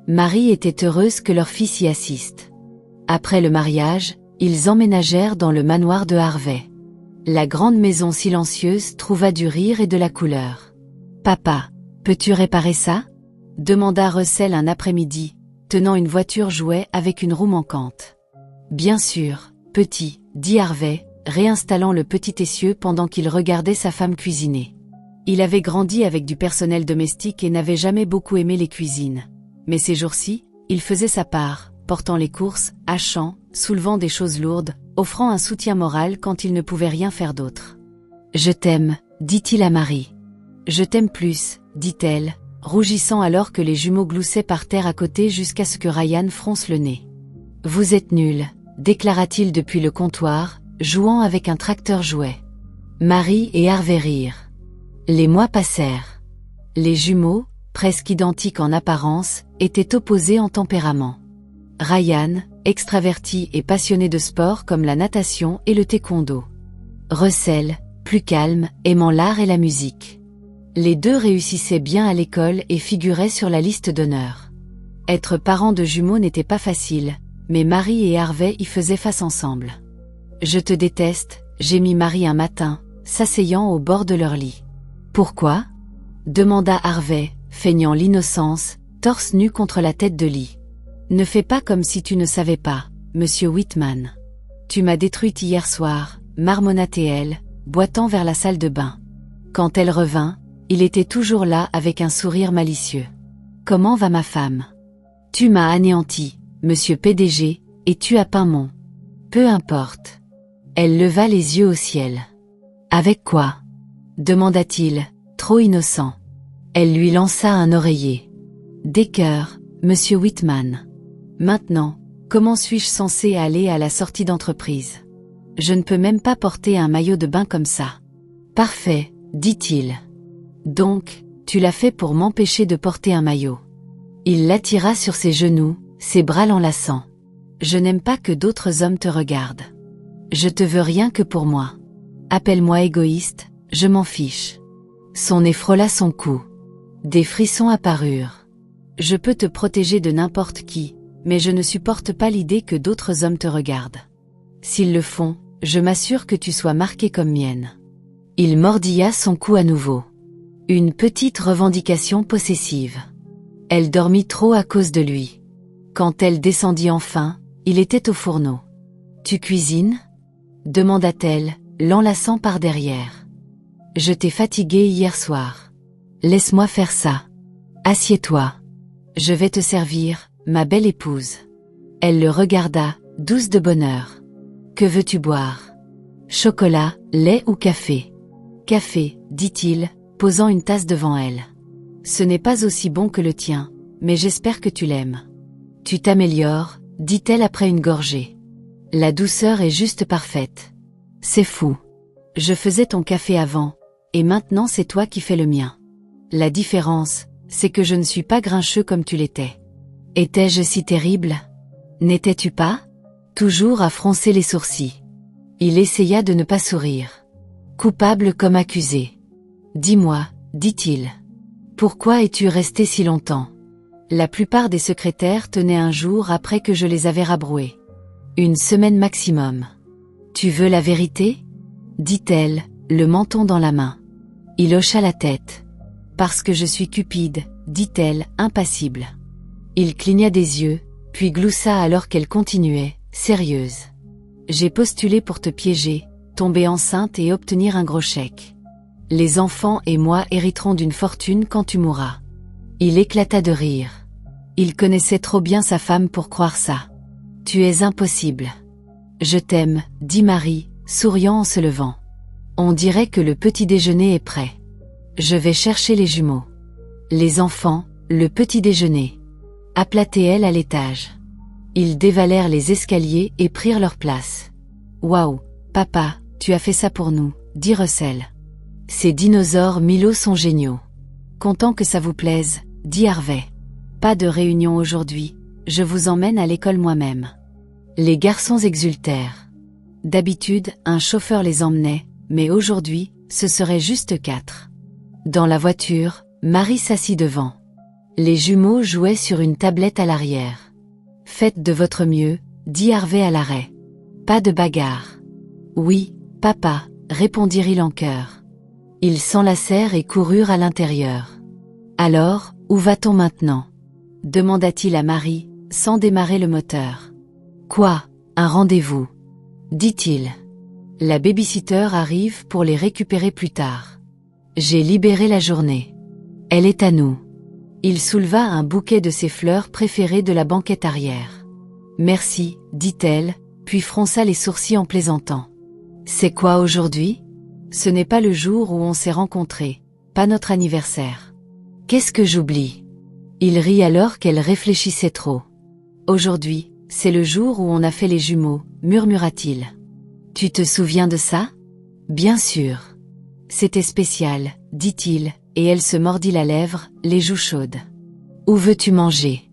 Marie était heureuse que leur fils y assiste. Après le mariage, ils emménagèrent dans le manoir de Harvey. La grande maison silencieuse trouva du rire et de la couleur. « Papa, peux-tu réparer ça ?» demanda Russell un après-midi, tenant une voiture jouet avec une roue manquante. « Bien sûr, petit », dit Harvey, réinstallant le petit essieu pendant qu'il regardait sa femme cuisiner. Il avait grandi avec du personnel domestique et n'avait jamais beaucoup aimé les cuisines. Mais ces jours-ci, il faisait sa part, portant les courses, hachant, soulevant des choses lourdes, offrant un soutien moral quand il ne pouvait rien faire d'autre. « Je t'aime », dit-il à Marie. « Je t'aime plus », dit-elle, rougissant alors que les jumeaux gloussaient par terre à côté jusqu'à ce que Ryan fronce le nez. « Vous êtes nuls », déclara-t-il depuis le comptoir, jouant avec un tracteur jouet. Marie et Harvey rirent. Les mois passèrent. Les jumeaux, presque identiques en apparence, étaient opposés en tempérament. Ryan, extraverti et passionné de sport comme la natation et le taekwondo. Russell, plus calme, aimant l'art et la musique. Les deux réussissaient bien à l'école et figuraient sur la liste d'honneur. Être parent de jumeaux n'était pas facile, mais Marie et Harvey y faisaient face ensemble. « Je te déteste », gémit Marie un matin, s'asseyant au bord de leur lit. « Pourquoi ?» demanda Harvey, feignant l'innocence, torse nu contre la tête de lit. « Ne fais pas comme si tu ne savais pas, monsieur Whitman. Tu m'as détruite hier soir, marmonna-t-elle, boitant vers la salle de bain. Quand elle revint, il était toujours là avec un sourire malicieux. « Comment va ma femme ? Tu m'as anéanti, monsieur PDG, et tu as peint mon... » « Peu importe. » Elle leva les yeux au ciel. « Avec quoi ?» demanda-t-il, trop innocent. Elle lui lança un oreiller. « Des cœurs, monsieur Whitman. Maintenant, comment suis-je censé aller à la sortie d'entreprise ? Je ne peux même pas porter un maillot de bain comme ça. »« Parfait, » dit-il. « Donc, tu l'as fait pour m'empêcher de porter un maillot. » Il l'attira sur ses genoux, ses bras l'enlaçant. « Je n'aime pas que d'autres hommes te regardent. Je te veux rien que pour moi. Appelle-moi égoïste, je m'en fiche. » Son nez frôla son cou. Des frissons apparurent. « Je peux te protéger de n'importe qui, mais je ne supporte pas l'idée que d'autres hommes te regardent. S'ils le font, je m'assure que tu sois marquée comme mienne. » Il mordilla son cou à nouveau. Une petite revendication possessive. Elle dormit trop à cause de lui. Quand elle descendit enfin, il était au fourneau. « Tu cuisines ?» demanda-t-elle, l'enlaçant par derrière. « Je t'ai fatigué hier soir. Laisse-moi faire ça. Assieds-toi. Je vais te servir, ma belle épouse. » Elle le regarda, douce de bonheur. « Que veux-tu boire ? Chocolat, lait ou café ? » « Café, » dit-il, posant une tasse devant elle. « Ce n'est pas aussi bon que le tien, mais j'espère que tu l'aimes. »« Tu t'améliores, » dit-elle après une gorgée. « La douceur est juste parfaite. C'est fou. Je faisais ton café avant, et maintenant c'est toi qui fais le mien. La différence, c'est que je ne suis pas grincheux comme tu l'étais. Étais-je si terrible ? N'étais-tu pas ? » Toujours à froncer les sourcils. Il essaya de ne pas sourire. Coupable comme accusé. « Dis-moi, » dit-il. « Pourquoi es-tu resté si longtemps ? La plupart des secrétaires tenaient un jour après que je les avais rabroués. 1 semaine maximum. Tu veux la vérité ? Dit-elle, le menton dans la main. Il hocha la tête. Parce que je suis cupide, dit-elle, impassible. Il cligna des yeux, puis gloussa alors qu'elle continuait, sérieuse. J'ai postulé pour te piéger, tomber enceinte et obtenir un gros chèque. Les enfants et moi hériterons d'une fortune quand tu mourras. Il éclata de rire. Il connaissait trop bien sa femme pour croire ça. Tu es impossible. Je t'aime, dit Marie, souriant en se levant. On dirait que le petit déjeuner est prêt. Je vais chercher les jumeaux. Les enfants, le petit déjeuner. Appelait-elle à l'étage. Ils dévalèrent les escaliers et prirent leur place. Waouh, papa, tu as fait ça pour nous, dit Russell. Ces dinosaures Milo sont géniaux. Content que ça vous plaise, dit Harvey. Pas de réunion aujourd'hui, je vous emmène à l'école moi-même. Les garçons exultèrent. D'habitude, un chauffeur les emmenait, mais aujourd'hui, ce serait juste 4. Dans la voiture, Marie s'assit devant. Les jumeaux jouaient sur une tablette à l'arrière. Faites de votre mieux, dit Harvey à l'arrêt. Pas de bagarre. Oui, papa, répondirent-ils en chœur. Ils s'enlacèrent et coururent à l'intérieur. Alors, où va-t-on maintenant? Demanda-t-il à Marie, sans démarrer le moteur. Quoi, un rendez-vous? Dit-il. La babysitter arrive pour les récupérer plus tard. J'ai libéré la journée. Elle est à nous. Il souleva un bouquet de ses fleurs préférées de la banquette arrière. Merci, dit-elle, puis fronça les sourcils en plaisantant. C'est quoi aujourd'hui? Ce n'est pas le jour où on s'est rencontrés, pas notre anniversaire. Qu'est-ce que j'oublie? Il rit alors qu'elle réfléchissait trop. Aujourd'hui, c'est le jour où on a fait les jumeaux, murmura-t-il. Tu te souviens de ça? Bien sûr. C'était spécial, dit-il, et elle se mordit la lèvre, les joues chaudes. Où veux-tu manger?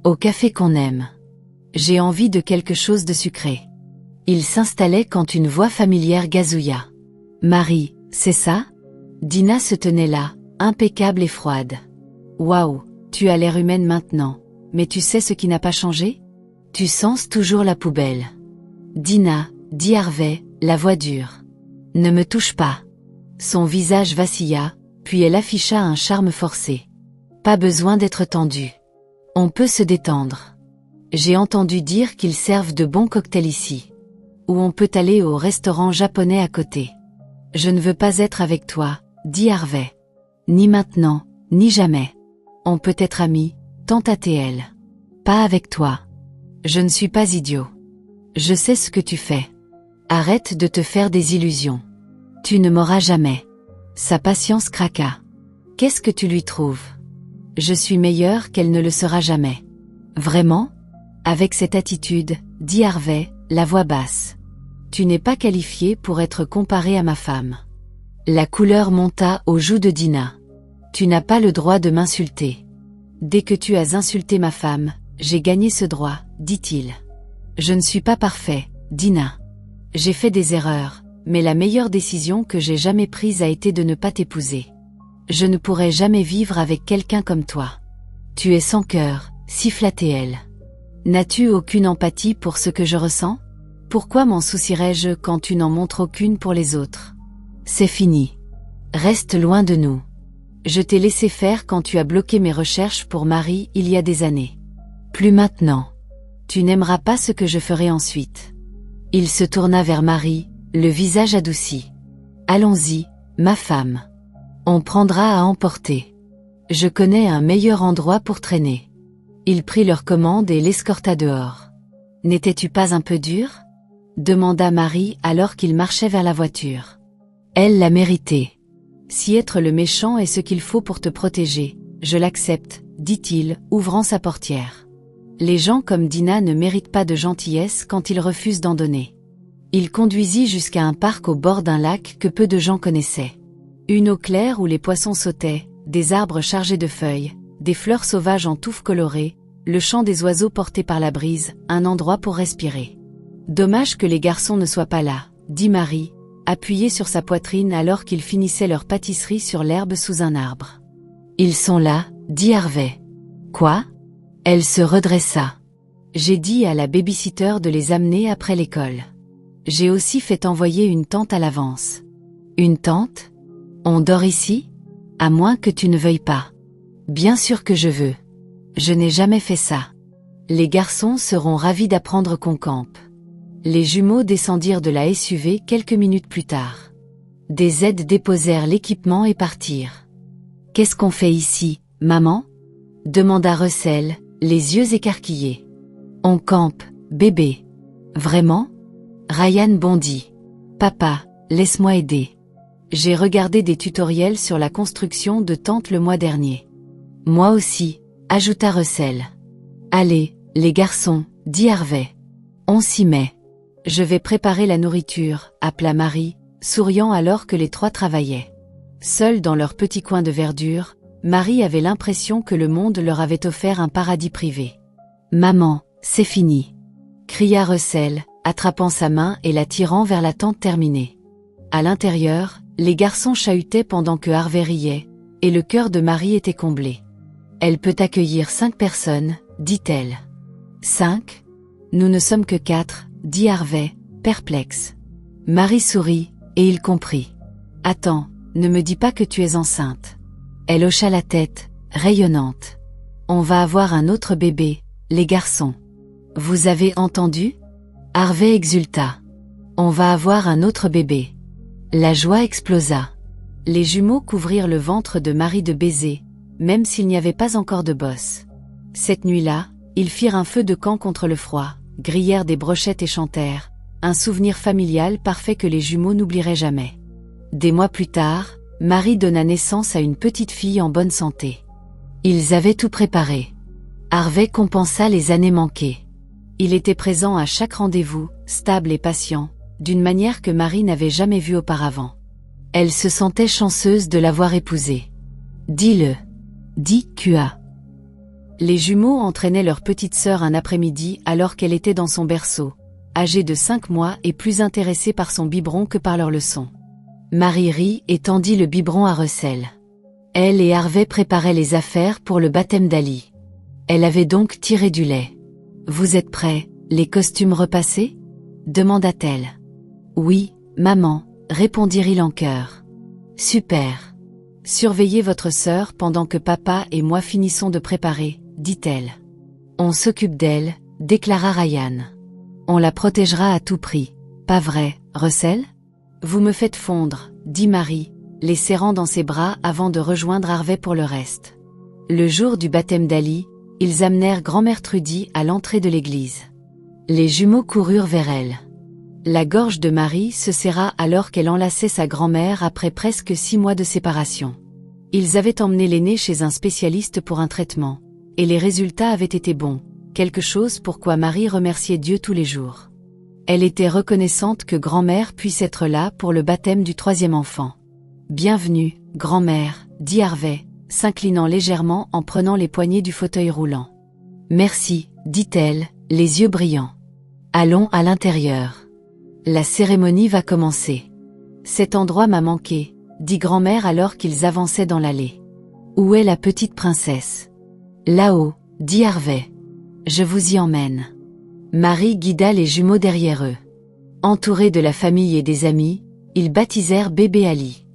Au café qu'on aime. J'ai envie de quelque chose de sucré. Il s'installait quand une voix familière gazouilla. Marie, c'est ça? Dina se tenait là, impeccable et froide. Waouh, tu as l'air humaine maintenant, mais tu sais ce qui n'a pas changé? Tu sens toujours la poubelle. Dina, dit Harvey, la voix dure. Ne me touche pas. Son visage vacilla, puis elle afficha un charme forcé. Pas besoin d'être tendu. On peut se détendre. J'ai entendu dire qu'ils servent de bons cocktails ici. Ou on peut aller au restaurant japonais à côté. Je ne veux pas être avec toi, dit Harvey. Ni maintenant, ni jamais. On peut être amis, tenta-t-elle. Pas avec toi. Je ne suis pas idiot. Je sais ce que tu fais. Arrête de te faire des illusions. Tu ne m'auras jamais. Sa patience craqua. Qu'est-ce que tu lui trouves? Je suis meilleure qu'elle ne le sera jamais. Vraiment? Avec cette attitude, dit Harvey, la voix basse. Tu n'es pas qualifié pour être comparé à ma femme. La couleur monta aux joues de Dina. Tu n'as pas le droit de m'insulter. Dès que tu as insulté ma femme, j'ai gagné ce droit, dit-il. Je ne suis pas parfait, Dina. J'ai fait des erreurs, mais la meilleure décision que j'ai jamais prise a été de ne pas t'épouser. Je ne pourrai jamais vivre avec quelqu'un comme toi. Tu es sans cœur, siffla-t-elle. N'as-tu aucune empathie pour ce que je ressens? Pourquoi m'en soucierais-je quand tu n'en montres aucune pour les autres? C'est fini. Reste loin de nous. Je t'ai laissé faire quand tu as bloqué mes recherches pour Marie il y a des années. Plus maintenant. Tu n'aimeras pas ce que je ferai ensuite. Il se tourna vers Marie, le visage adouci. Allons-y, ma femme. On prendra à emporter. Je connais un meilleur endroit pour traîner. Il prit leur commande et l'escorta dehors. N'étais-tu pas un peu dur? Demanda Marie alors qu'il marchait vers la voiture. Elle l'a mérité. Si être le méchant est ce qu'il faut pour te protéger, je l'accepte, dit-il, ouvrant sa portière. Les gens comme Dina ne méritent pas de gentillesse quand ils refusent d'en donner. Il conduisit jusqu'à un parc au bord d'un lac que peu de gens connaissaient. Une eau claire où les poissons sautaient, des arbres chargés de feuilles, des fleurs sauvages en touffes colorées, le chant des oiseaux porté par la brise, un endroit pour respirer. Dommage que les garçons ne soient pas là, dit Marie, appuyée sur sa poitrine alors qu'ils finissaient leur pâtisserie sur l'herbe sous un arbre. Ils sont là, dit Harvey. Quoi? Elle se redressa. J'ai dit à la babysitter de les amener après l'école. J'ai aussi fait envoyer une tente à l'avance. Une tente? On dort ici? À moins que tu ne veuilles pas. Bien sûr que je veux. Je n'ai jamais fait ça. Les garçons seront ravis d'apprendre qu'on campe. Les jumeaux descendirent de la SUV quelques minutes plus tard. Des aides déposèrent l'équipement et partirent. Qu'est-ce qu'on fait ici, maman? Demanda Russell, les yeux écarquillés. On campe, bébé. Vraiment? Ryan bondit. Papa, laisse-moi aider. J'ai regardé des tutoriels sur la construction de tentes le mois dernier. Moi aussi, ajouta Russell. Allez, les garçons, dit Harvey. On s'y met. Je vais préparer la nourriture, appela Marie, souriant alors que les trois travaillaient. Seuls dans leur petit coin de verdure, Marie avait l'impression que le monde leur avait offert un paradis privé. « Maman, c'est fini !» cria Russell, attrapant sa main et la tirant vers la tente terminée. À l'intérieur, les garçons chahutaient pendant que Harvey riait, et le cœur de Marie était comblé. « Elle peut accueillir 5 personnes, dit-elle. « 5 ? Nous ne sommes que 4, dit Harvey, perplexe. Marie sourit, et il comprit. « Attends, ne me dis pas que tu es enceinte. » Elle hocha la tête, rayonnante. « On va avoir un autre bébé, les garçons. »« Vous avez entendu ?» Harvey exulta. « On va avoir un autre bébé. » La joie explosa. Les jumeaux couvrirent le ventre de Marie de baisers, même s'il n'y avait pas encore de bosse. Cette nuit-là, ils firent un feu de camp contre le froid, grillèrent des brochettes et chantèrent, un souvenir familial parfait que les jumeaux n'oublieraient jamais. Des mois plus tard, Marie donna naissance à une petite fille en bonne santé. Ils avaient tout préparé. Harvey compensa les années manquées. Il était présent à chaque rendez-vous, stable et patient, d'une manière que Marie n'avait jamais vue auparavant. Elle se sentait chanceuse de l'avoir épousé. « Dis-le !» dit Q.A. Les jumeaux entraînaient leur petite sœur un après-midi alors qu'elle était dans son berceau, âgée de 5 mois et plus intéressée par son biberon que par leurs leçons. Marie rit et tendit le biberon à Russell. Elle et Harvey préparaient les affaires pour le baptême d'Ali. Elle avait donc tiré du lait. « Vous êtes prêts, les costumes repassés ?» demanda-t-elle. « Oui, maman », répondirent-ils en chœur. « Super. Surveillez votre sœur pendant que papa et moi finissons de préparer, dit-elle. « On s'occupe d'elle, » déclara Ryan. « On la protégera à tout prix, pas vrai, Russell ? » « Vous me faites fondre, » dit Marie, les serrant dans ses bras avant de rejoindre Harvey pour le reste. Le jour du baptême d'Ali, ils amenèrent grand-mère Trudy à l'entrée de l'église. Les jumeaux coururent vers elle. La gorge de Marie se serra alors qu'elle enlaçait sa grand-mère après presque 6 mois de séparation. Ils avaient emmené l'aîné chez un spécialiste pour un traitement, et les résultats avaient été bons, quelque chose pour quoi Marie remerciait Dieu tous les jours. Elle était reconnaissante que grand-mère puisse être là pour le baptême du 3e enfant. « Bienvenue, grand-mère, » dit Harvey, s'inclinant légèrement en prenant les poignées du fauteuil roulant. « Merci, » dit-elle, les yeux brillants. « Allons à l'intérieur. La cérémonie va commencer. »« Cet endroit m'a manqué, » dit grand-mère alors qu'ils avançaient dans l'allée. « Où est la petite princesse ?»« Là-haut, » dit Harvey. « Je vous y emmène. » Marie guida les jumeaux derrière eux. Entourés de la famille et des amis, ils baptisèrent bébé Ali.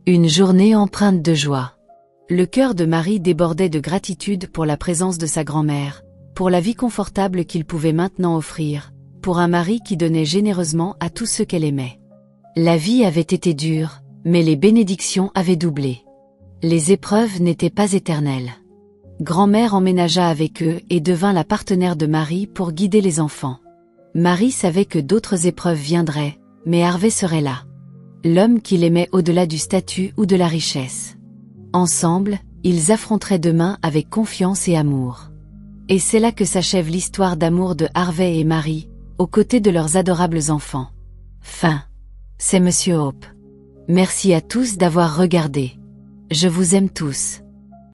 Une journée empreinte de joie. Le cœur de Marie débordait de gratitude pour la présence de sa grand-mère, pour la vie confortable qu'il pouvait maintenant offrir, pour un mari qui donnait généreusement à tous ceux qu'elle aimait. La vie avait été dure, mais les bénédictions avaient doublé. Les épreuves n'étaient pas éternelles. Grand-mère emménagea avec eux et devint la partenaire de Marie pour guider les enfants. Marie savait que d'autres épreuves viendraient, mais Harvey serait là. L'homme qu'il aimait au-delà du statut ou de la richesse. Ensemble, ils affronteraient demain avec confiance et amour. Et c'est là que s'achève l'histoire d'amour de Harvey et Marie, aux côtés de leurs adorables enfants. Fin. C'est Monsieur Hope. Merci à tous d'avoir regardé. Je vous aime tous.